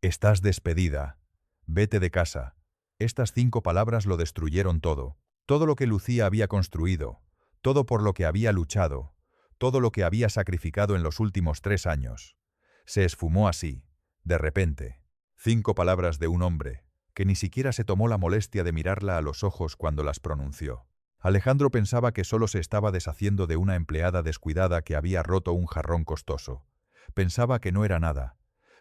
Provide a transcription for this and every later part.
Estás despedida. Vete de casa. Estas 5 palabras lo destruyeron todo. Todo lo que Lucía había construido, todo por lo que había luchado, todo lo que había sacrificado en los últimos 3 años. Se esfumó así, de repente. 5 palabras de un hombre, que ni siquiera se tomó la molestia de mirarla a los ojos cuando las pronunció. Alejandro pensaba que solo se estaba deshaciendo de una empleada descuidada que había roto un jarrón costoso. Pensaba que no era nada.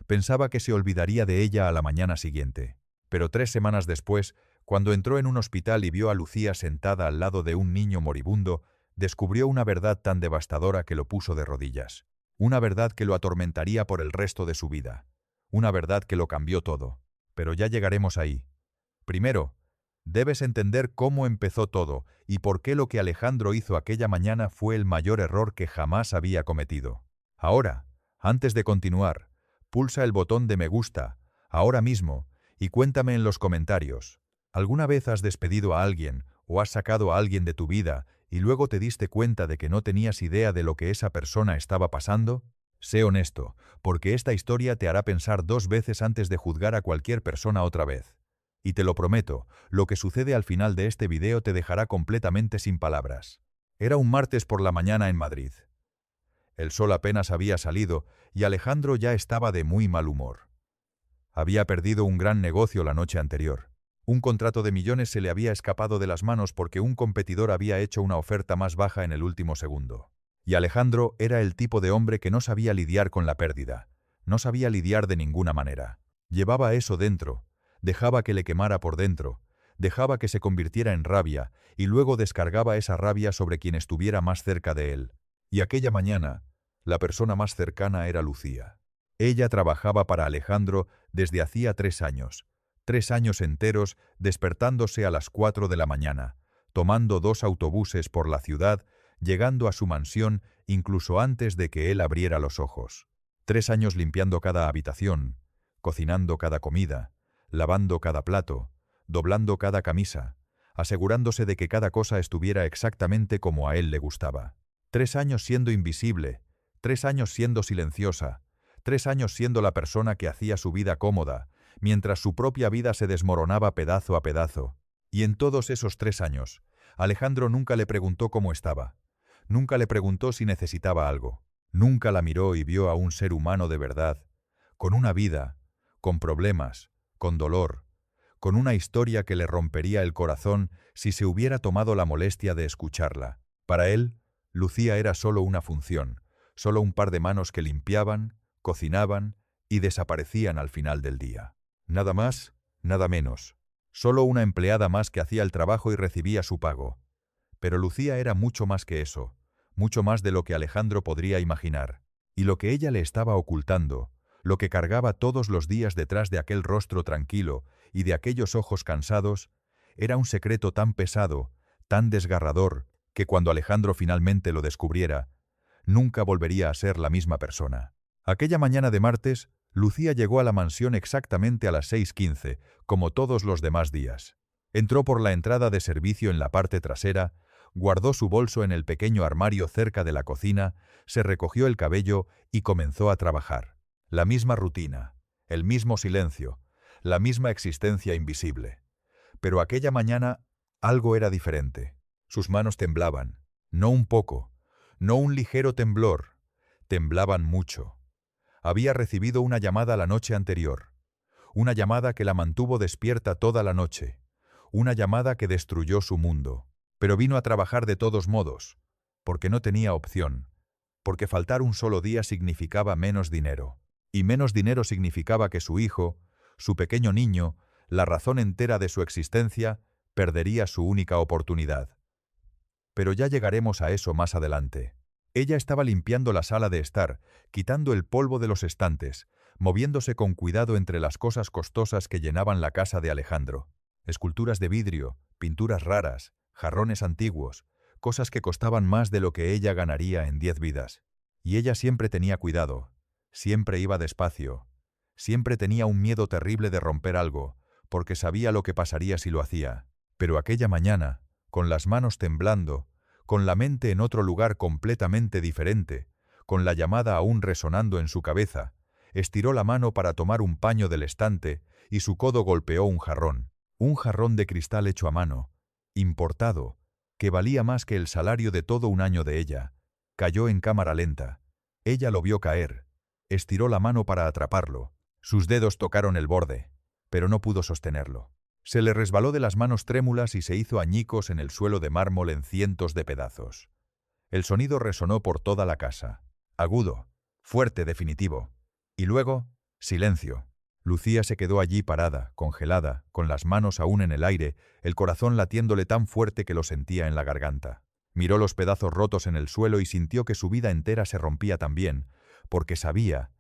Pensaba que se olvidaría de ella a la mañana siguiente. Pero 3 semanas después, cuando entró en un hospital y vio a Lucía sentada al lado de un niño moribundo, descubrió una verdad tan devastadora que lo puso de rodillas. Una verdad que lo atormentaría por el resto de su vida. Una verdad que lo cambió todo. Pero ya llegaremos ahí. Primero, debes entender cómo empezó todo y por qué lo que Alejandro hizo aquella mañana fue el mayor error que jamás había cometido. Ahora, antes de continuar, pulsa el botón de me gusta, ahora mismo, y cuéntame en los comentarios. ¿Alguna vez has despedido a alguien o has sacado a alguien de tu vida y luego te diste cuenta de que no tenías idea de lo que esa persona estaba pasando? Sé honesto, porque esta historia te hará pensar 2 veces antes de juzgar a cualquier persona otra vez. Y te lo prometo, lo que sucede al final de este video te dejará completamente sin palabras. Era un martes por la mañana en Madrid. El sol apenas había salido y Alejandro ya estaba de muy mal humor. Había perdido un gran negocio la noche anterior. Un contrato de millones se le había escapado de las manos porque un competidor había hecho una oferta más baja en el último segundo. Y Alejandro era el tipo de hombre que no sabía lidiar con la pérdida. No sabía lidiar de ninguna manera. Llevaba eso dentro. Dejaba que le quemara por dentro. Dejaba que se convirtiera en rabia y luego descargaba esa rabia sobre quien estuviera más cerca de él. Y aquella mañana, la persona más cercana era Lucía. Ella trabajaba para Alejandro desde hacía 3 años. 3 años enteros despertándose a las 4 de la mañana, tomando 2 autobuses por la ciudad, llegando a su mansión incluso antes de que él abriera los ojos. 3 años limpiando cada habitación, cocinando cada comida, lavando cada plato, doblando cada camisa, asegurándose de que cada cosa estuviera exactamente como a él le gustaba. 3 años siendo invisible, 3 años siendo silenciosa, 3 años siendo la persona que hacía su vida cómoda, mientras su propia vida se desmoronaba pedazo a pedazo. Y en todos esos 3 años, Alejandro nunca le preguntó cómo estaba. Nunca le preguntó si necesitaba algo. Nunca la miró y vio a un ser humano de verdad, con una vida, con problemas, con dolor, con una historia que le rompería el corazón si se hubiera tomado la molestia de escucharla. Para él, Lucía era solo una función, solo un par de manos que limpiaban, cocinaban y desaparecían al final del día. Nada más, nada menos. Solo una empleada más que hacía el trabajo y recibía su pago. Pero Lucía era mucho más que eso, mucho más de lo que Alejandro podría imaginar. Y lo que ella le estaba ocultando, lo que cargaba todos los días detrás de aquel rostro tranquilo y de aquellos ojos cansados, era un secreto tan pesado, tan desgarrador, que cuando Alejandro finalmente lo descubriera, nunca volvería a ser la misma persona. Aquella mañana de martes, Lucía llegó a la mansión exactamente a las 6:15, como todos los demás días. Entró por la entrada de servicio en la parte trasera, guardó su bolso en el pequeño armario cerca de la cocina, se recogió el cabello y comenzó a trabajar. La misma rutina, el mismo silencio, la misma existencia invisible. Pero aquella mañana algo era diferente. Sus manos temblaban, no un poco, no un ligero temblor, temblaban mucho. Había recibido una llamada la noche anterior, una llamada que la mantuvo despierta toda la noche, una llamada que destruyó su mundo. Pero vino a trabajar de todos modos, porque no tenía opción, porque faltar un solo día significaba menos dinero. Y menos dinero significaba que su hijo, su pequeño niño, la razón entera de su existencia, perdería su única oportunidad. Pero ya llegaremos a eso más adelante. Ella estaba limpiando la sala de estar, quitando el polvo de los estantes, moviéndose con cuidado entre las cosas costosas que llenaban la casa de Alejandro. Esculturas de vidrio, pinturas raras, jarrones antiguos, cosas que costaban más de lo que ella ganaría en 10 vidas. Y ella siempre tenía cuidado, siempre iba despacio, siempre tenía un miedo terrible de romper algo, porque sabía lo que pasaría si lo hacía. Pero aquella mañana, con las manos temblando, con la mente en otro lugar completamente diferente, con la llamada aún resonando en su cabeza, estiró la mano para tomar un paño del estante y su codo golpeó un jarrón de cristal hecho a mano, importado, que valía más que el salario de todo un año de ella. Cayó en cámara lenta. Ella lo vio caer. Estiró la mano para atraparlo. Sus dedos tocaron el borde, pero no pudo sostenerlo. Se le resbaló de las manos trémulas y se hizo añicos en el suelo de mármol en cientos de pedazos. El sonido resonó por toda la casa. Agudo, fuerte, definitivo. Y luego, silencio. Lucía se quedó allí parada, congelada, con las manos aún en el aire, el corazón latiéndole tan fuerte que lo sentía en la garganta. Miró los pedazos rotos en el suelo y sintió que su vida entera se rompía también, porque sabía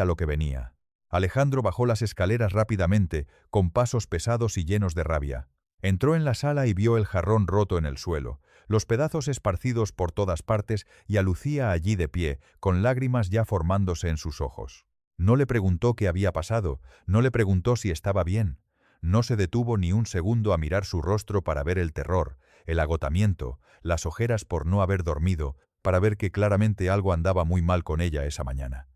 lo que venía. Alejandro bajó las escaleras rápidamente, con pasos pesados y llenos de rabia. Entró en la sala y vio el jarrón roto en el suelo, los pedazos esparcidos por todas partes y a Lucía allí de pie, con lágrimas ya formándose en sus ojos. No le preguntó qué había pasado, no le preguntó si estaba bien. No se detuvo ni un segundo a mirar su rostro para ver el terror, el agotamiento, las ojeras por no haber dormido, para ver que claramente algo andaba muy mal con ella esa mañana.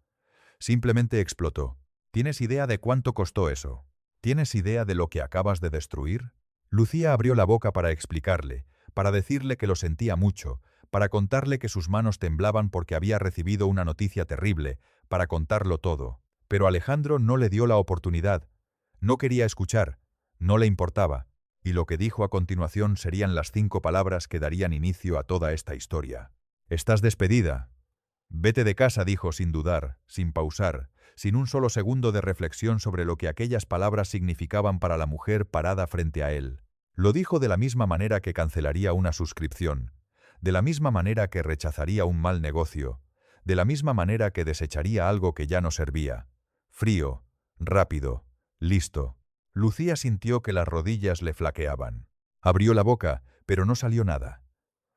Simplemente explotó. ¿Tienes idea de cuánto costó eso? ¿Tienes idea de lo que acabas de destruir? Lucía abrió la boca para explicarle, para decirle que lo sentía mucho, para contarle que sus manos temblaban porque había recibido una noticia terrible, para contarlo todo. Pero Alejandro no le dio la oportunidad. No quería escuchar, no le importaba, y lo que dijo a continuación serían las 5 palabras que darían inicio a toda esta historia. «Estás despedida». «Vete de casa», dijo sin dudar, sin pausar, sin un solo segundo de reflexión sobre lo que aquellas palabras significaban para la mujer parada frente a él. Lo dijo de la misma manera que cancelaría una suscripción, de la misma manera que rechazaría un mal negocio, de la misma manera que desecharía algo que ya no servía. Frío, rápido, listo. Lucía sintió que las rodillas le flaqueaban. Abrió la boca, pero no salió nada.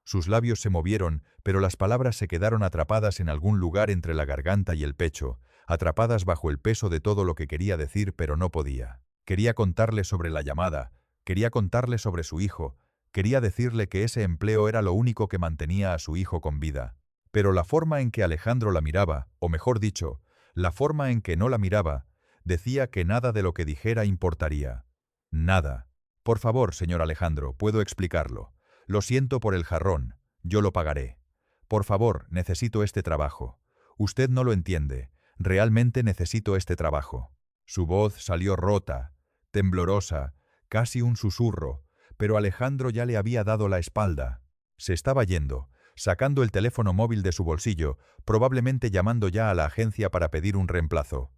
Sus labios se movieron, pero las palabras se quedaron atrapadas en algún lugar entre la garganta y el pecho, atrapadas bajo el peso de todo lo que quería decir, pero no podía. Quería contarle sobre la llamada, quería contarle sobre su hijo, quería decirle que ese empleo era lo único que mantenía a su hijo con vida. Pero la forma en que Alejandro la miraba, o mejor dicho, la forma en que no la miraba, decía que nada de lo que dijera importaría. Nada. «Por favor, señor Alejandro, puedo explicarlo. Lo siento por el jarrón, yo lo pagaré. Por favor, necesito este trabajo. Usted no lo entiende, realmente necesito este trabajo». Su voz salió rota, temblorosa, casi un susurro, pero Alejandro ya le había dado la espalda. Se estaba yendo, sacando el teléfono móvil de su bolsillo, probablemente llamando ya a la agencia para pedir un reemplazo.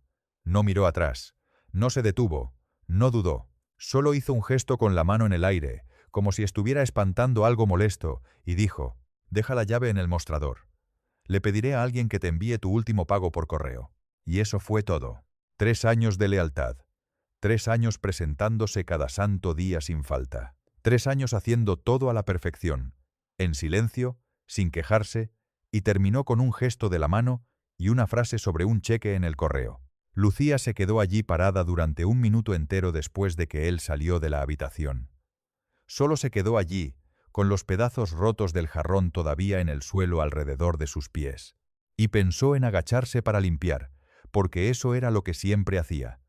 No miró atrás, no se detuvo, no dudó, solo hizo un gesto con la mano en el aire, como si estuviera espantando algo molesto, y dijo: «Deja la llave en el mostrador. Le pediré a alguien que te envíe tu último pago por correo». Y eso fue todo. 3 años de lealtad. 3 años presentándose cada santo día sin falta. 3 años haciendo todo a la perfección, en silencio, sin quejarse, y terminó con un gesto de la mano y una frase sobre un cheque en el correo. Lucía se quedó allí parada durante 1 minuto entero después de que él salió de la habitación. Solo se quedó allí, con los pedazos rotos del jarrón todavía en el suelo alrededor de sus pies. Y pensó en agacharse para limpiar, porque eso era lo que siempre hacía.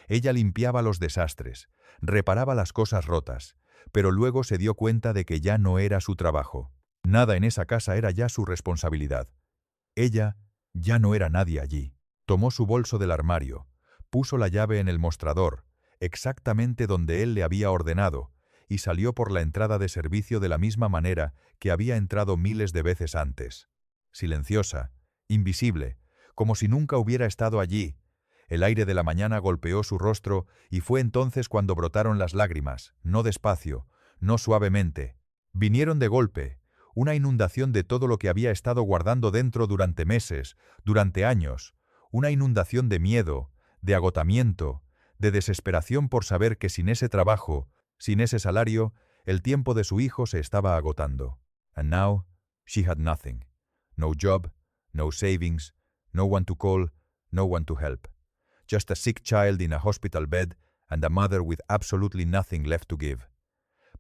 Ella limpiaba los desastres, reparaba las cosas rotas, pero luego se dio cuenta de que ya no era su trabajo. Nada en esa casa era ya su responsabilidad. Ella ya no era nadie allí. Tomó su bolso del armario, puso la llave en el mostrador, exactamente donde él le había ordenado, y salió por la entrada de servicio de la misma manera que había entrado miles de veces antes. Silenciosa, invisible, como si nunca hubiera estado allí. El aire de la mañana golpeó su rostro y fue entonces cuando brotaron las lágrimas, no despacio, no suavemente. Vinieron de golpe, una inundación de todo lo que había estado guardando dentro durante meses, durante años, una inundación de miedo, de agotamiento, de desesperación por saber que sin ese trabajo, sin ese salario, el tiempo de su hijo se estaba agotando. And now, she had nothing. No job, no savings, no one to call, no one to help. Just a sick child in a hospital bed and a mother with absolutely nothing left to give.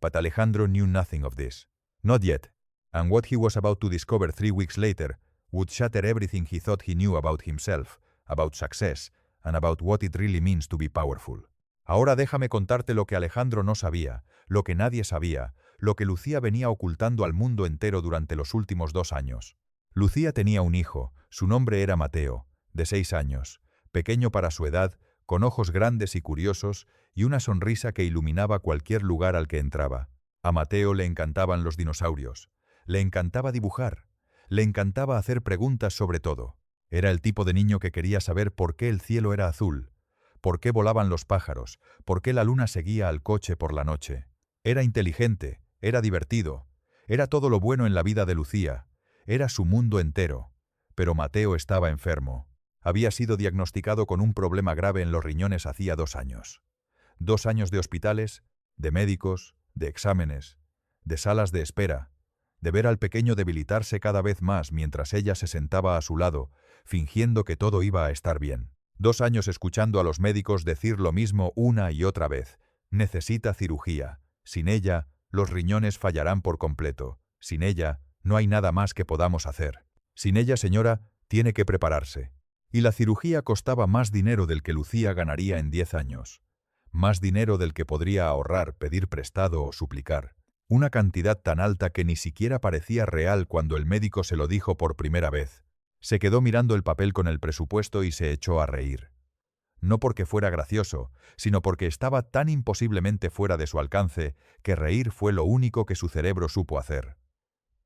But Alejandro knew nothing of this. Not yet. And what he was about to discover 3 weeks later would shatter everything he thought he knew about himself, about success, and about what it really means to be powerful. Ahora déjame contarte lo que Alejandro no sabía, lo que nadie sabía, lo que Lucía venía ocultando al mundo entero durante los últimos 2 años. Lucía tenía un hijo, su nombre era Mateo, de 6 años, pequeño para su edad, con ojos grandes y curiosos y una sonrisa que iluminaba cualquier lugar al que entraba. A Mateo le encantaban los dinosaurios, le encantaba dibujar, le encantaba hacer preguntas sobre todo. Era el tipo de niño que quería saber por qué el cielo era azul, por qué volaban los pájaros, por qué la luna seguía al coche por la noche. Era inteligente, era divertido, era todo lo bueno en la vida de Lucía, era su mundo entero. Pero Mateo estaba enfermo. Había sido diagnosticado con un problema grave en los riñones hacía 2 años. 2 años de hospitales, de médicos, de exámenes, de salas de espera, de ver al pequeño debilitarse cada vez más mientras ella se sentaba a su lado, fingiendo que todo iba a estar bien. 2 años escuchando a los médicos decir lo mismo una y otra vez. Necesita cirugía. Sin ella, los riñones fallarán por completo. Sin ella, no hay nada más que podamos hacer. Sin ella, señora, tiene que prepararse. Y la cirugía costaba más dinero del que Lucía ganaría en 10 años. Más dinero del que podría ahorrar, pedir prestado o suplicar. Una cantidad tan alta que ni siquiera parecía real cuando el médico se lo dijo por primera vez. Se quedó mirando el papel con el presupuesto y se echó a reír. No porque fuera gracioso, sino porque estaba tan imposiblemente fuera de su alcance que reír fue lo único que su cerebro supo hacer.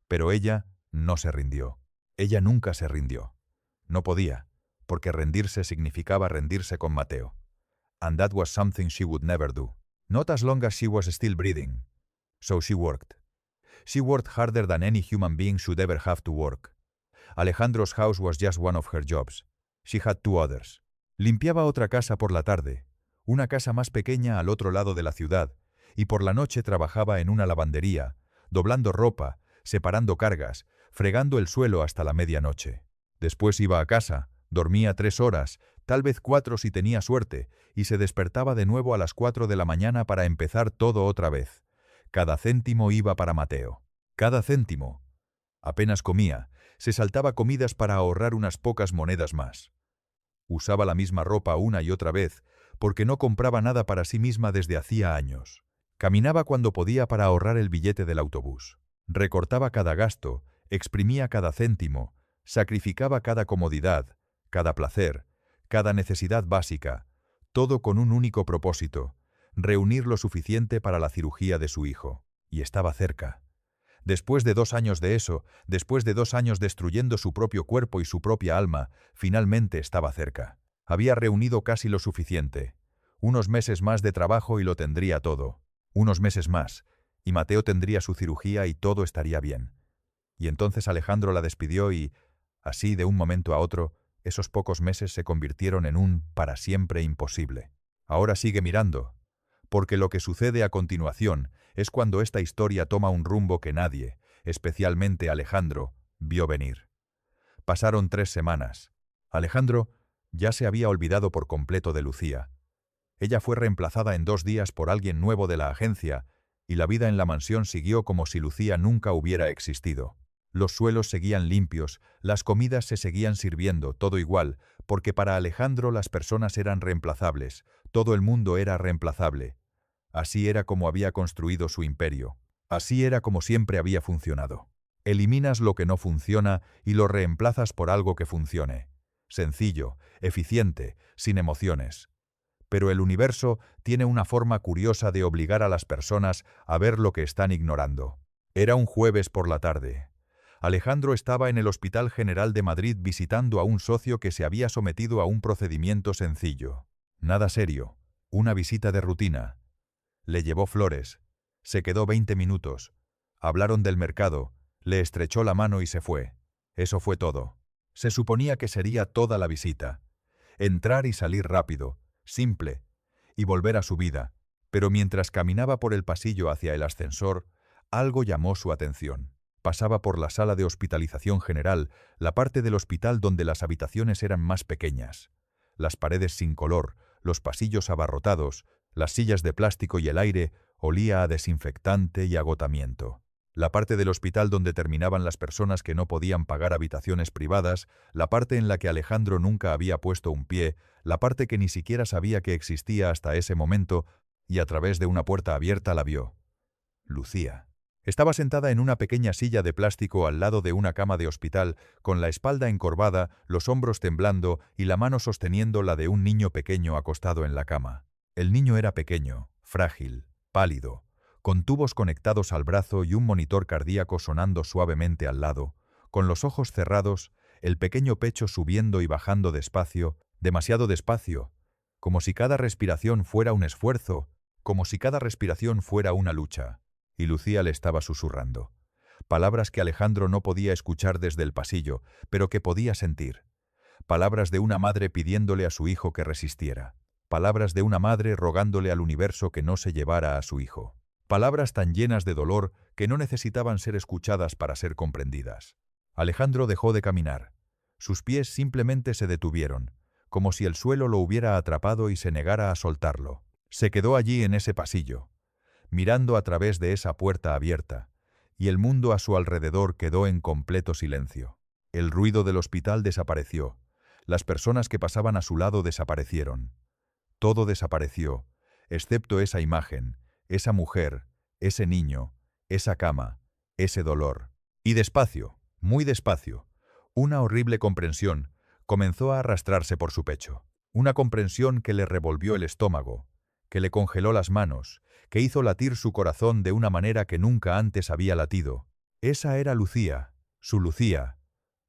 Pero ella no se rindió. Ella nunca se rindió. No podía, porque rendirse significaba rendirse con Mateo. And that was something she would never do. Not as long as she was still breathing. So she worked. She worked harder than any human being should ever have to work. Alejandro's house was just one of her jobs. She had 2 others. Limpiaba otra casa por la tarde, una casa más pequeña al otro lado de la ciudad, y por la noche trabajaba en una lavandería, doblando ropa, separando cargas, fregando el suelo hasta la medianoche. Después iba a casa, dormía 3 horas, tal vez 4 si tenía suerte, y se despertaba de nuevo a las 4 de la mañana para empezar todo otra vez. Cada céntimo iba para Mateo. Cada céntimo. Apenas comía, se saltaba comidas para ahorrar unas pocas monedas más. Usaba la misma ropa una y otra vez, porque no compraba nada para sí misma desde hacía años. Caminaba cuando podía para ahorrar el billete del autobús. Recortaba cada gasto, exprimía cada céntimo, sacrificaba cada comodidad, cada placer, cada necesidad básica, todo con un único propósito: reunir lo suficiente para la cirugía de su hijo. Y estaba cerca. Después de 2 años de eso, después de 2 años destruyendo su propio cuerpo y su propia alma, finalmente estaba cerca. Había reunido casi lo suficiente. Unos meses más de trabajo y lo tendría todo. Unos meses más, y Mateo tendría su cirugía y todo estaría bien. Y entonces Alejandro la despidió y, así de un momento a otro, esos pocos meses se convirtieron en un para siempre imposible. Ahora sigue mirando, porque lo que sucede a continuación es cuando esta historia toma un rumbo que nadie, especialmente Alejandro, vio venir. Pasaron 3 semanas. Alejandro ya se había olvidado por completo de Lucía. Ella fue reemplazada en 2 días por alguien nuevo de la agencia, y la vida en la mansión siguió como si Lucía nunca hubiera existido. Los suelos seguían limpios, las comidas se seguían sirviendo, todo igual, porque para Alejandro las personas eran reemplazables, todo el mundo era reemplazable. Así era como había construido su imperio. Así era como siempre había funcionado. Eliminas lo que no funciona y lo reemplazas por algo que funcione. Sencillo, eficiente, sin emociones. Pero el universo tiene una forma curiosa de obligar a las personas a ver lo que están ignorando. Era un jueves por la tarde. Alejandro estaba en el Hospital General de Madrid visitando a un socio que se había sometido a un procedimiento sencillo. Nada serio, una visita de rutina. Le llevó flores, se quedó 20 minutos, hablaron del mercado, le estrechó la mano y se fue. Eso fue todo. Se suponía que sería toda la visita. Entrar y salir rápido, simple, y volver a su vida. Pero mientras caminaba por el pasillo hacia el ascensor, algo llamó su atención. Pasaba por la sala de hospitalización general, la parte del hospital donde las habitaciones eran más pequeñas. Las paredes sin color, los pasillos abarrotados, las sillas de plástico y el aire olía a desinfectante y agotamiento. La parte del hospital donde terminaban las personas que no podían pagar habitaciones privadas, la parte en la que Alejandro nunca había puesto un pie, la parte que ni siquiera sabía que existía hasta ese momento, y a través de una puerta abierta la vio. Lucía. Estaba sentada en una pequeña silla de plástico al lado de una cama de hospital, con la espalda encorvada, los hombros temblando y la mano sosteniendo la de un niño pequeño acostado en la cama. El niño era pequeño, frágil, pálido, con tubos conectados al brazo y un monitor cardíaco sonando suavemente al lado, con los ojos cerrados, el pequeño pecho subiendo y bajando despacio, demasiado despacio, como si cada respiración fuera un esfuerzo, como si cada respiración fuera una lucha. Y Lucía le estaba susurrando. Palabras que Alejandro no podía escuchar desde el pasillo, pero que podía sentir. Palabras de una madre pidiéndole a su hijo que resistiera. Palabras de una madre rogándole al universo que no se llevara a su hijo. Palabras tan llenas de dolor que no necesitaban ser escuchadas para ser comprendidas. Alejandro dejó de caminar. Sus pies simplemente se detuvieron, como si el suelo lo hubiera atrapado y se negara a soltarlo. Se quedó allí en ese pasillo, mirando a través de esa puerta abierta, y el mundo a su alrededor quedó en completo silencio. El ruido del hospital desapareció. Las personas que pasaban a su lado desaparecieron. Todo desapareció, excepto esa imagen, esa mujer, ese niño, esa cama, ese dolor. Y despacio, muy despacio, una horrible comprensión comenzó a arrastrarse por su pecho. Una comprensión que le revolvió el estómago, que le congeló las manos, que hizo latir su corazón de una manera que nunca antes había latido. Esa era Lucía, su Lucía,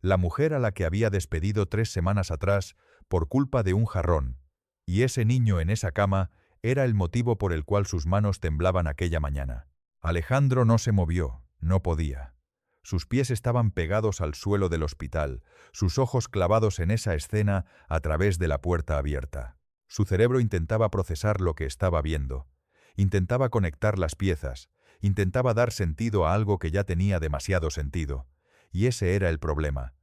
la mujer a la que había despedido 3 semanas atrás por culpa de un jarrón, y ese niño en esa cama era el motivo por el cual sus manos temblaban aquella mañana. Alejandro no se movió, no podía. Sus pies estaban pegados al suelo del hospital, sus ojos clavados en esa escena a través de la puerta abierta. Su cerebro intentaba procesar lo que estaba viendo. Intentaba conectar las piezas, intentaba dar sentido a algo que ya tenía demasiado sentido. Y ese era el problema.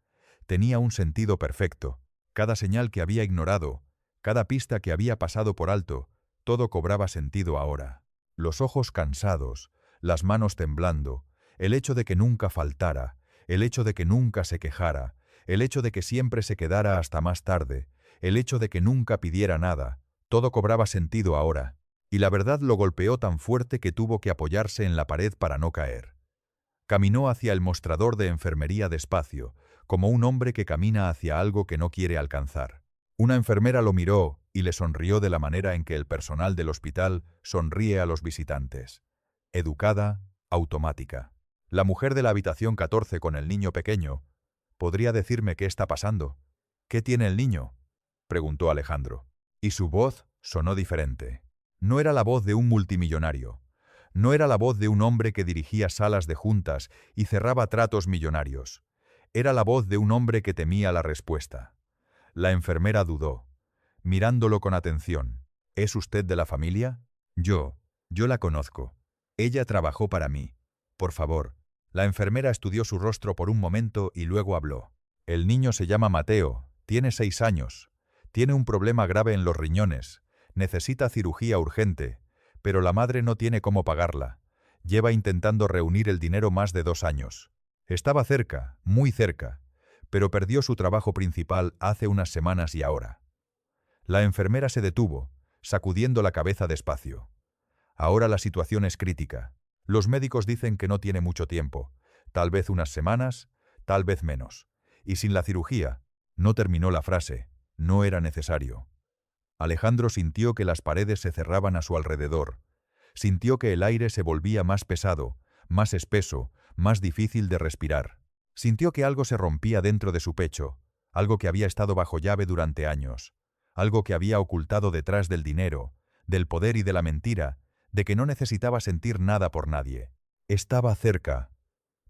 Tenía un sentido perfecto. Cada señal que había ignorado, cada pista que había pasado por alto, todo cobraba sentido ahora. Los ojos cansados, las manos temblando, el hecho de que nunca faltara, el hecho de que nunca se quejara, el hecho de que siempre se quedara hasta más tarde, el hecho de que nunca pidiera nada, todo cobraba sentido ahora. Y la verdad lo golpeó tan fuerte que tuvo que apoyarse en la pared para no caer. Caminó hacia el mostrador de enfermería despacio, como un hombre que camina hacia algo que no quiere alcanzar. Una enfermera lo miró y le sonrió de la manera en que el personal del hospital sonríe a los visitantes. Educada, automática. La mujer de la habitación 14 con el niño pequeño. ¿Podría decirme qué está pasando? ¿Qué tiene el niño?, preguntó Alejandro. Y su voz sonó diferente. No era la voz de un multimillonario. No era la voz de un hombre que dirigía salas de juntas y cerraba tratos millonarios. Era la voz de un hombre que temía la respuesta. La enfermera dudó, mirándolo con atención. ¿Es usted de la familia? Yo la conozco. Ella trabajó para mí. Por favor. La enfermera estudió su rostro por un momento y luego habló. El niño se llama Mateo, tiene 6 años. Tiene un problema grave en los riñones. Necesita cirugía urgente, pero la madre no tiene cómo pagarla. Lleva intentando reunir el dinero más de 2 años. Estaba cerca, muy cerca, pero perdió su trabajo principal hace unas semanas y ahora. La enfermera se detuvo, sacudiendo la cabeza despacio. Ahora la situación es crítica. Los médicos dicen que no tiene mucho tiempo, tal vez unas semanas, tal vez menos. Y sin la cirugía, no terminó la frase, no era necesario. Alejandro sintió que las paredes se cerraban a su alrededor. Sintió que el aire se volvía más pesado, más espeso, más difícil de respirar. Sintió que algo se rompía dentro de su pecho, algo que había estado bajo llave durante años, algo que había ocultado detrás del dinero, del poder y de la mentira, de que no necesitaba sentir nada por nadie. Estaba cerca.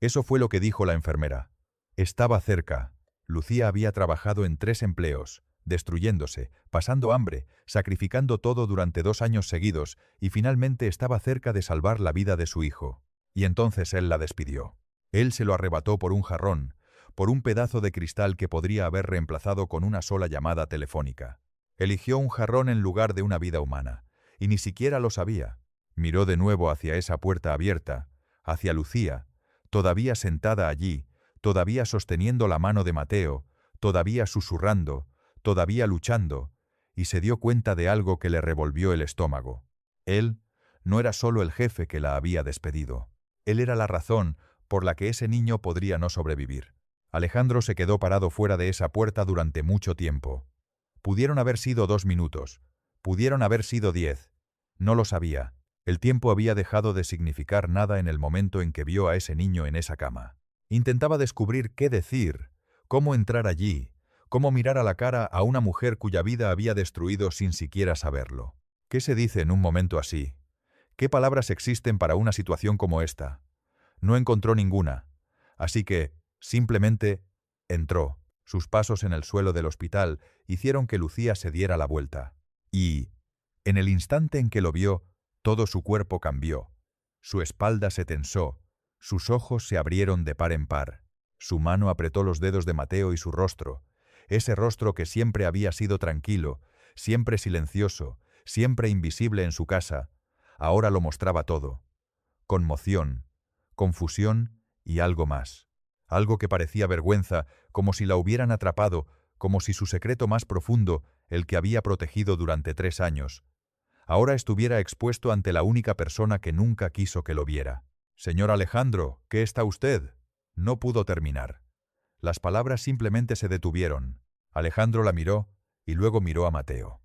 Eso fue lo que dijo la enfermera. Estaba cerca. Lucía había trabajado en 3 empleos, destruyéndose, pasando hambre, sacrificando todo durante 2 años seguidos, y finalmente estaba cerca de salvar la vida de su hijo. Y entonces él la despidió. Él se lo arrebató por un jarrón, por un pedazo de cristal que podría haber reemplazado con una sola llamada telefónica. Eligió un jarrón en lugar de una vida humana, y ni siquiera lo sabía. Miró de nuevo hacia esa puerta abierta, hacia Lucía, todavía sentada allí, todavía sosteniendo la mano de Mateo, todavía susurrando, todavía luchando, y se dio cuenta de algo que le revolvió el estómago. Él no era solo el jefe que la había despedido. Él era la razón por la que ese niño podría no sobrevivir. Alejandro se quedó parado fuera de esa puerta durante mucho tiempo. Pudieron haber sido 2 minutos, pudieron haber sido 10. No lo sabía. El tiempo había dejado de significar nada en el momento en que vio a ese niño en esa cama. Intentaba descubrir qué decir, cómo entrar allí, cómo mirar a la cara a una mujer cuya vida había destruido sin siquiera saberlo. ¿Qué se dice en un momento así? ¿Qué palabras existen para una situación como esta? No encontró ninguna. Así que, simplemente, entró. Sus pasos en el suelo del hospital hicieron que Lucía se diera la vuelta. Y, en el instante en que lo vio, todo su cuerpo cambió. Su espalda se tensó, sus ojos se abrieron de par en par. Su mano apretó los dedos de Mateo y su rostro, ese rostro que siempre había sido tranquilo, siempre silencioso, siempre invisible en su casa, ahora lo mostraba todo. Conmoción, confusión y algo más. Algo que parecía vergüenza, como si la hubieran atrapado, como si su secreto más profundo, el que había protegido durante 3 años, ahora estuviera expuesto ante la única persona que nunca quiso que lo viera. «Señor Alejandro, ¿qué está usted?» No pudo terminar. Las palabras simplemente se detuvieron. Alejandro la miró y luego miró a Mateo.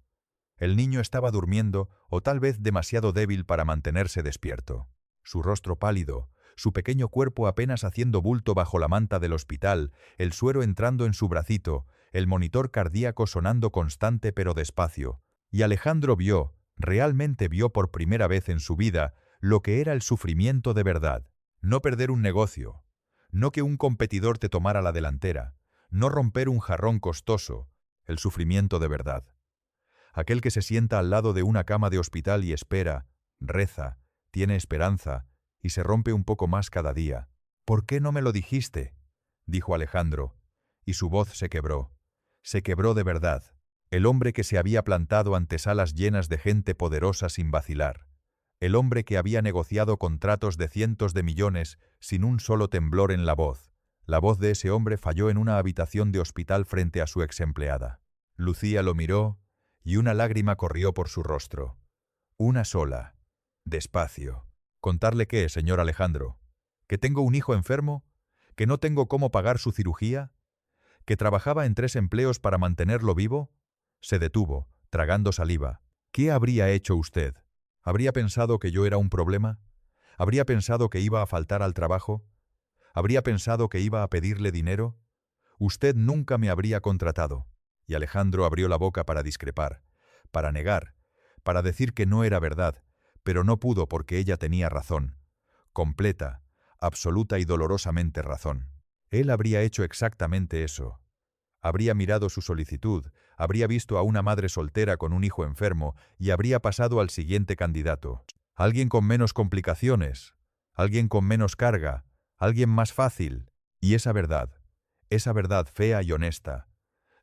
El niño estaba durmiendo o tal vez demasiado débil para mantenerse despierto. Su rostro pálido, su pequeño cuerpo apenas haciendo bulto bajo la manta del hospital, el suero entrando en su bracito, el monitor cardíaco sonando constante pero despacio. Y Alejandro vio, realmente vio por primera vez en su vida, lo que era el sufrimiento de verdad. No perder un negocio, no que un competidor te tomara la delantera, no romper un jarrón costoso, el sufrimiento de verdad. Aquel que se sienta al lado de una cama de hospital y espera, reza, tiene esperanza, y se rompe un poco más cada día. «¿Por qué no me lo dijiste?», dijo Alejandro, y su voz se quebró. Se quebró de verdad. El hombre que se había plantado ante salas llenas de gente poderosa sin vacilar. El hombre que había negociado contratos de cientos de millones sin un solo temblor en la voz. La voz de ese hombre falló en una habitación de hospital frente a su exempleada. Lucía lo miró y una lágrima corrió por su rostro. Una sola. Despacio. ¿Contarle qué, señor Alejandro? ¿Que tengo un hijo enfermo? ¿Que no tengo cómo pagar su cirugía? ¿Que trabajaba en 3 empleos para mantenerlo vivo? Se detuvo, tragando saliva. ¿Qué habría hecho usted? ¿Habría pensado que yo era un problema? ¿Habría pensado que iba a faltar al trabajo? ¿Habría pensado que iba a pedirle dinero? Usted nunca me habría contratado. Y Alejandro abrió la boca para discrepar, para negar, para decir que no era verdad, pero no pudo porque ella tenía razón. Completa, absoluta y dolorosamente razón. Él habría hecho exactamente eso. Habría mirado su solicitud, habría visto a una madre soltera con un hijo enfermo y habría pasado al siguiente candidato. Alguien con menos complicaciones, alguien con menos carga, alguien más fácil. Y esa verdad fea y honesta,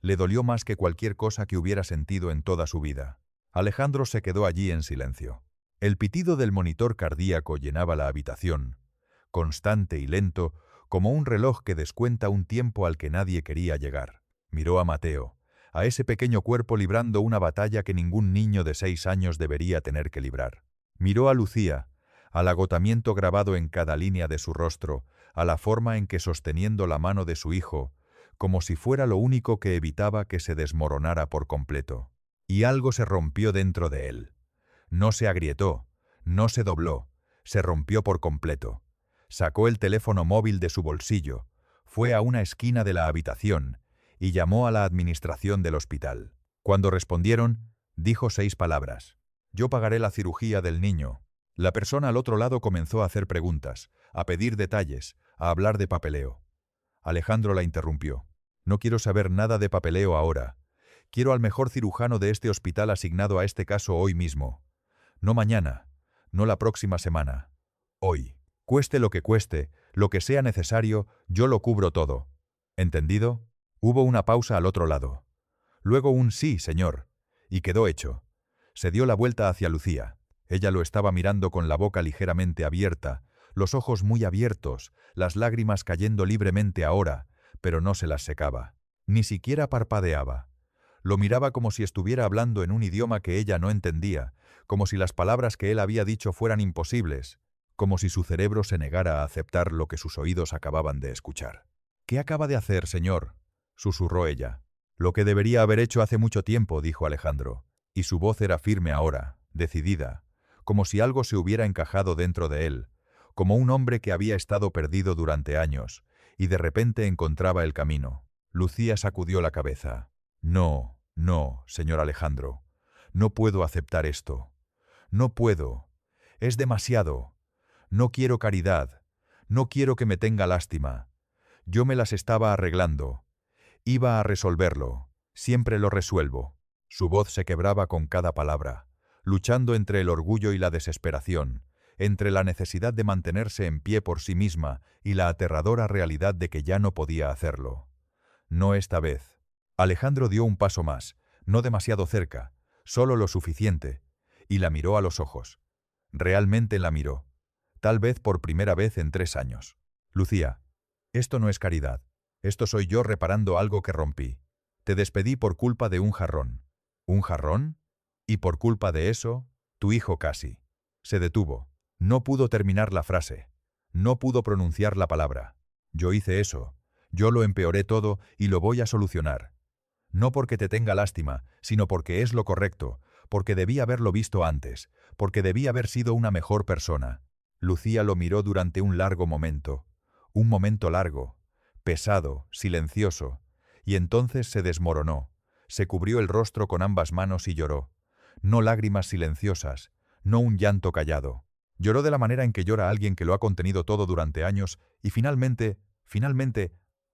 le dolió más que cualquier cosa que hubiera sentido en toda su vida. Alejandro se quedó allí en silencio. El pitido del monitor cardíaco llenaba la habitación, constante y lento, como un reloj que descuenta un tiempo al que nadie quería llegar. Miró a Mateo, a ese pequeño cuerpo librando una batalla que ningún niño de 6 años debería tener que librar. Miró a Lucía, al agotamiento grabado en cada línea de su rostro, a la forma en que sosteniendo la mano de su hijo, como si fuera lo único que evitaba que se desmoronara por completo. Y algo se rompió dentro de él. No se agrietó, no se dobló, se rompió por completo. Sacó el teléfono móvil de su bolsillo, fue a una esquina de la habitación y llamó a la administración del hospital. Cuando respondieron, dijo 6 palabras. «Yo pagaré la cirugía del niño». La persona al otro lado comenzó a hacer preguntas, a pedir detalles, a hablar de papeleo. Alejandro la interrumpió. «No quiero saber nada de papeleo ahora. Quiero al mejor cirujano de este hospital asignado a este caso hoy mismo. No mañana, no la próxima semana. Hoy. Cueste lo que sea necesario, yo lo cubro todo. ¿Entendido?» Hubo una pausa al otro lado. Luego un «sí, señor», y quedó hecho. Se dio la vuelta hacia Lucía. Ella lo estaba mirando con la boca ligeramente abierta, los ojos muy abiertos, las lágrimas cayendo libremente ahora, pero no se las secaba. Ni siquiera parpadeaba. Lo miraba como si estuviera hablando en un idioma que ella no entendía, como si las palabras que él había dicho fueran imposibles, como si su cerebro se negara a aceptar lo que sus oídos acababan de escuchar. «¿Qué acaba de hacer, señor?», susurró ella. «Lo que debería haber hecho hace mucho tiempo», dijo Alejandro, y su voz era firme ahora, decidida, como si algo se hubiera encajado dentro de él, como un hombre que había estado perdido durante años, y de repente encontraba el camino. Lucía sacudió la cabeza. «No, no, señor Alejandro, no puedo aceptar esto. No puedo. Es demasiado. No quiero caridad. No quiero que me tenga lástima. Yo me las estaba arreglando. Iba a resolverlo. Siempre lo resuelvo». Su voz se quebraba con cada palabra, luchando entre el orgullo y la desesperación, entre la necesidad de mantenerse en pie por sí misma y la aterradora realidad de que ya no podía hacerlo. «No esta vez». Alejandro dio un paso más, no demasiado cerca, solo lo suficiente, y la miró a los ojos. Realmente la miró, tal vez por primera vez en 3 años. «Lucía, esto no es caridad. Esto soy yo reparando algo que rompí. Te despedí por culpa de un jarrón». «¿Un jarrón? Y por culpa de eso, tu hijo casi». Se detuvo. No pudo terminar la frase. No pudo pronunciar la palabra. «Yo hice eso. Yo lo empeoré todo y lo voy a solucionar. No porque te tenga lástima, sino porque es lo correcto, porque debí haberlo visto antes, porque debí haber sido una mejor persona». Lucía lo miró durante un largo momento. Un momento largo, pesado, silencioso, y entonces se desmoronó. Se cubrió el rostro con ambas manos y lloró. No lágrimas silenciosas, no un llanto callado. Lloró de la manera en que llora alguien que lo ha contenido todo durante años y finalmente,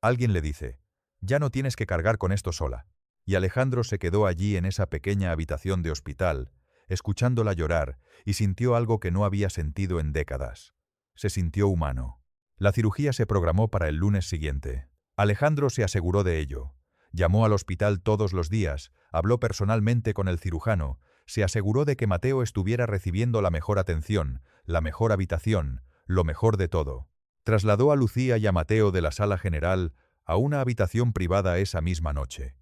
alguien le dice: «Ya no tienes que cargar con esto sola». Y Alejandro se quedó allí en esa pequeña habitación de hospital, escuchándola llorar, y sintió algo que no había sentido en décadas. Se sintió humano. La cirugía se programó para el lunes siguiente. Alejandro se aseguró de ello. Llamó al hospital todos los días, habló personalmente con el cirujano, se aseguró de que Mateo estuviera recibiendo la mejor atención, la mejor habitación, lo mejor de todo. Trasladó a Lucía y a Mateo de la sala general a una habitación privada esa misma noche.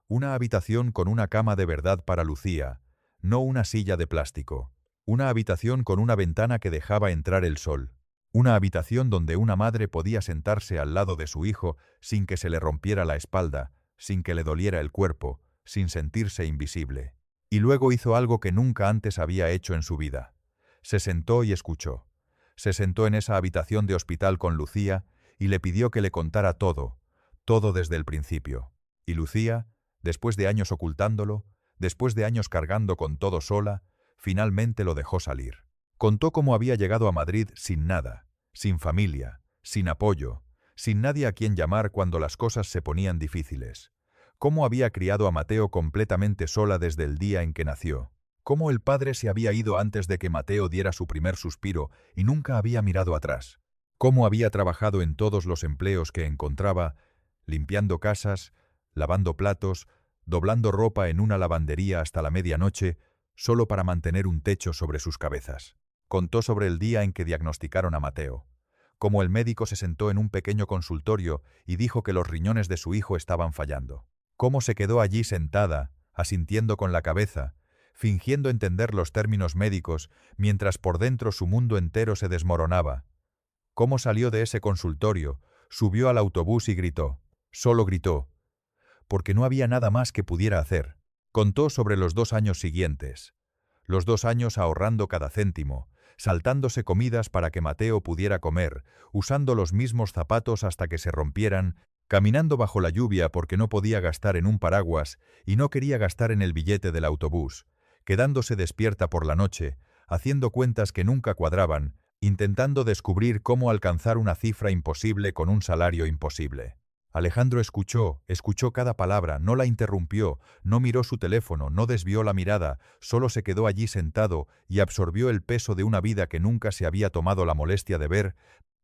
Una habitación con una cama de verdad para Lucía, no una silla de plástico. Una habitación con una ventana que dejaba entrar el sol. Una habitación donde una madre podía sentarse al lado de su hijo sin que se le rompiera la espalda, sin que le doliera el cuerpo, sin sentirse invisible. Y luego hizo algo que nunca antes había hecho en su vida. Se sentó y escuchó. Se sentó en esa habitación de hospital con Lucía y le pidió que le contara todo, todo desde el principio. Y Lucía, después de años ocultándolo, después de años cargando con todo sola, finalmente lo dejó salir. Contó cómo había llegado a Madrid sin nada, sin familia, sin apoyo, sin nadie a quien llamar cuando las cosas se ponían difíciles. Cómo había criado a Mateo completamente sola desde el día en que nació. Cómo el padre se había ido antes de que Mateo diera su primer suspiro y nunca había mirado atrás. Cómo había trabajado en todos los empleos que encontraba, limpiando casas, lavando platos, doblando ropa en una lavandería hasta la medianoche, solo para mantener un techo sobre sus cabezas. Contó sobre el día en que diagnosticaron a Mateo. Cómo el médico se sentó en un pequeño consultorio y dijo que los riñones de su hijo estaban fallando. Cómo se quedó allí sentada, asintiendo con la cabeza, fingiendo entender los términos médicos, mientras por dentro su mundo entero se desmoronaba. Cómo salió de ese consultorio, subió al autobús y gritó. Solo gritó, porque no había nada más que pudiera hacer. Contó sobre los 2 años siguientes. Los 2 años ahorrando cada céntimo, saltándose comidas para que Mateo pudiera comer, usando los mismos zapatos hasta que se rompieran, caminando bajo la lluvia porque no podía gastar en un paraguas y no quería gastar en el billete del autobús, quedándose despierta por la noche, haciendo cuentas que nunca cuadraban, intentando descubrir cómo alcanzar una cifra imposible con un salario imposible. Alejandro escuchó cada palabra, no la interrumpió, no miró su teléfono, no desvió la mirada, solo se quedó allí sentado y absorbió el peso de una vida que nunca se había tomado la molestia de ver,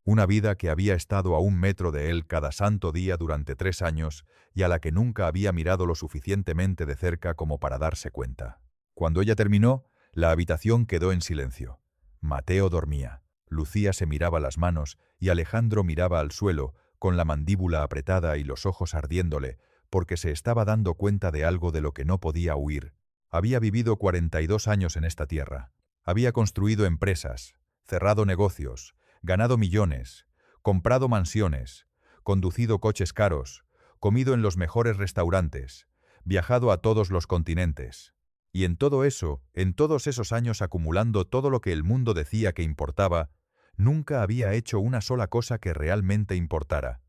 una vida que había estado a 1 metro de él cada santo día durante 3 años y a la que nunca había mirado lo suficientemente de cerca como para darse cuenta. Cuando ella terminó, la habitación quedó en silencio. Mateo dormía. Lucía se miraba las manos y Alejandro miraba al suelo, con la mandíbula apretada y los ojos ardiéndole, porque se estaba dando cuenta de algo de lo que no podía huir. Había vivido 42 años en esta tierra. Había construido empresas, cerrado negocios, ganado millones, comprado mansiones, conducido coches caros, comido en los mejores restaurantes, viajado a todos los continentes. Y en todo eso, en todos esos años acumulando todo lo que el mundo decía que importaba, nunca había hecho una sola cosa que realmente importara.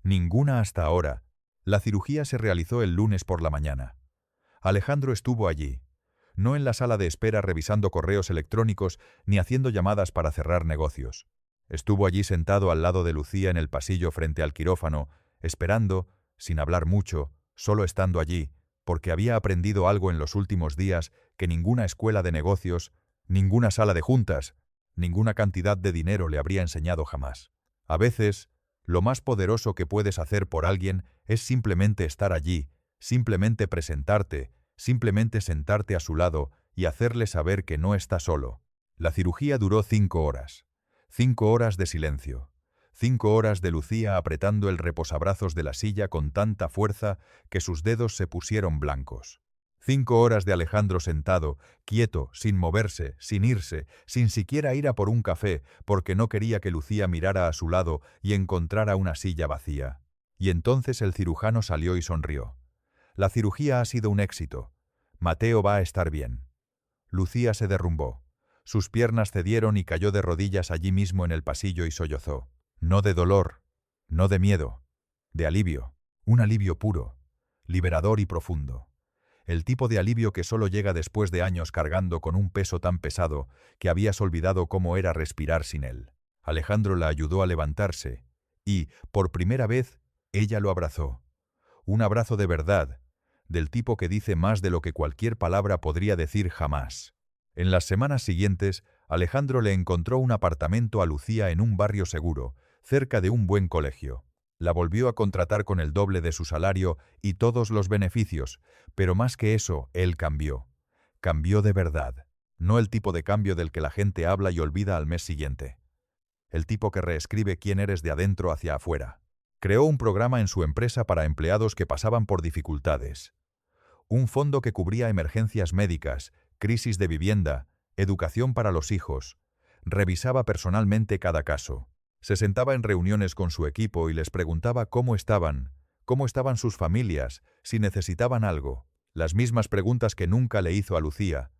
Ninguna hasta ahora. La cirugía se realizó el lunes por la mañana. Alejandro estuvo allí, no en la sala de espera revisando correos electrónicos ni haciendo llamadas para cerrar negocios. Estuvo allí sentado al lado de Lucía en el pasillo frente al quirófano, esperando, sin hablar mucho, solo estando allí, porque había aprendido algo en los últimos días que ninguna escuela de negocios, ninguna sala de juntas, ninguna cantidad de dinero le habría enseñado jamás. A veces, lo más poderoso que puedes hacer por alguien es simplemente estar allí, simplemente presentarte, simplemente sentarte a su lado y hacerle saber que no está solo. La cirugía duró 5 horas. 5 horas de silencio. 5 horas de Lucía apretando el reposabrazos de la silla con tanta fuerza que sus dedos se pusieron blancos. 5 horas de Alejandro sentado, quieto, sin moverse, sin irse, sin siquiera ir a por un café, porque no quería que Lucía mirara a su lado y encontrara una silla vacía. Y entonces el cirujano salió y sonrió. La cirugía ha sido un éxito. Mateo va a estar bien. Lucía se derrumbó. Sus piernas cedieron y cayó de rodillas allí mismo en el pasillo y sollozó. No de dolor, no de miedo, de alivio. Un alivio puro, liberador y profundo. El tipo de alivio que solo llega después de años cargando con un peso tan pesado que habías olvidado cómo era respirar sin él. Alejandro la ayudó a levantarse y, por primera vez, ella lo abrazó. Un abrazo de verdad, del tipo que dice más de lo que cualquier palabra podría decir jamás. En las semanas siguientes, Alejandro le encontró un apartamento a Lucía en un barrio seguro, cerca de un buen colegio. La volvió a contratar con el doble de su salario y todos los beneficios, pero más que eso, él cambió. Cambió de verdad. No el tipo de cambio del que la gente habla y olvida al mes siguiente. El tipo que reescribe quién eres de adentro hacia afuera. Creó un programa en su empresa para empleados que pasaban por dificultades. Un fondo que cubría emergencias médicas, crisis de vivienda, educación para los hijos. Revisaba personalmente cada caso. Se sentaba en reuniones con su equipo y les preguntaba cómo estaban sus familias, si necesitaban algo. Las mismas preguntas que nunca le hizo a Lucía.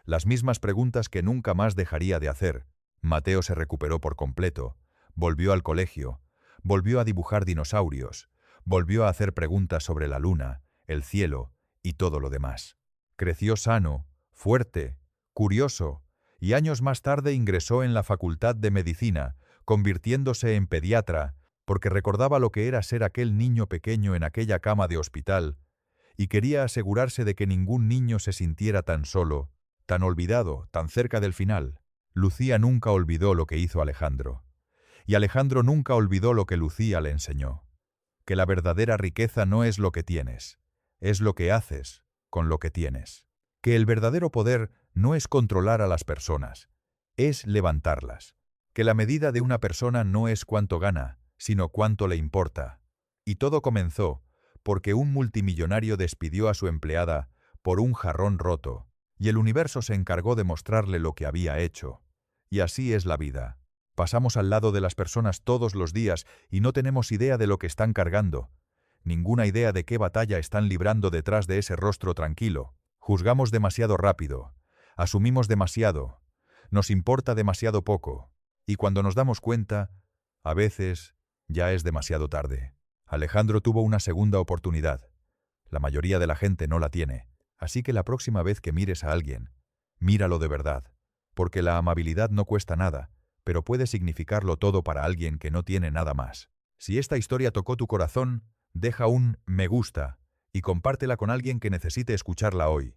Las mismas preguntas que nunca más dejaría de hacer. Mateo se recuperó por completo. Volvió al colegio. Volvió a dibujar dinosaurios. Volvió a hacer preguntas sobre la luna, el cielo y todo lo demás. Creció sano, fuerte, curioso, y años más tarde ingresó en la Facultad de Medicina, convirtiéndose en pediatra, porque recordaba lo que era ser aquel niño pequeño en aquella cama de hospital, y quería asegurarse de que ningún niño se sintiera tan solo, tan olvidado, tan cerca del final. Lucía nunca olvidó lo que hizo Alejandro, y Alejandro nunca olvidó lo que Lucía le enseñó, que la verdadera riqueza no es lo que tienes, es lo que haces con lo que tienes. Que el verdadero poder no es controlar a las personas, es levantarlas. Que la medida de una persona no es cuánto gana, sino cuánto le importa. Y todo comenzó porque un multimillonario despidió a su empleada por un jarrón roto, y el universo se encargó de mostrarle lo que había hecho. Y así es la vida. Pasamos al lado de las personas todos los días y no tenemos idea de lo que están cargando, ninguna idea de qué batalla están librando detrás de ese rostro tranquilo. Juzgamos demasiado rápido, asumimos demasiado, nos importa demasiado poco, y cuando nos damos cuenta, a veces ya es demasiado tarde. Alejandro tuvo una segunda oportunidad. La mayoría de la gente no la tiene, así que la próxima vez que mires a alguien, míralo de verdad, porque la amabilidad no cuesta nada, pero puede significarlo todo para alguien que no tiene nada más. Si esta historia tocó tu corazón, deja un me gusta y compártela con alguien que necesite escucharla hoy.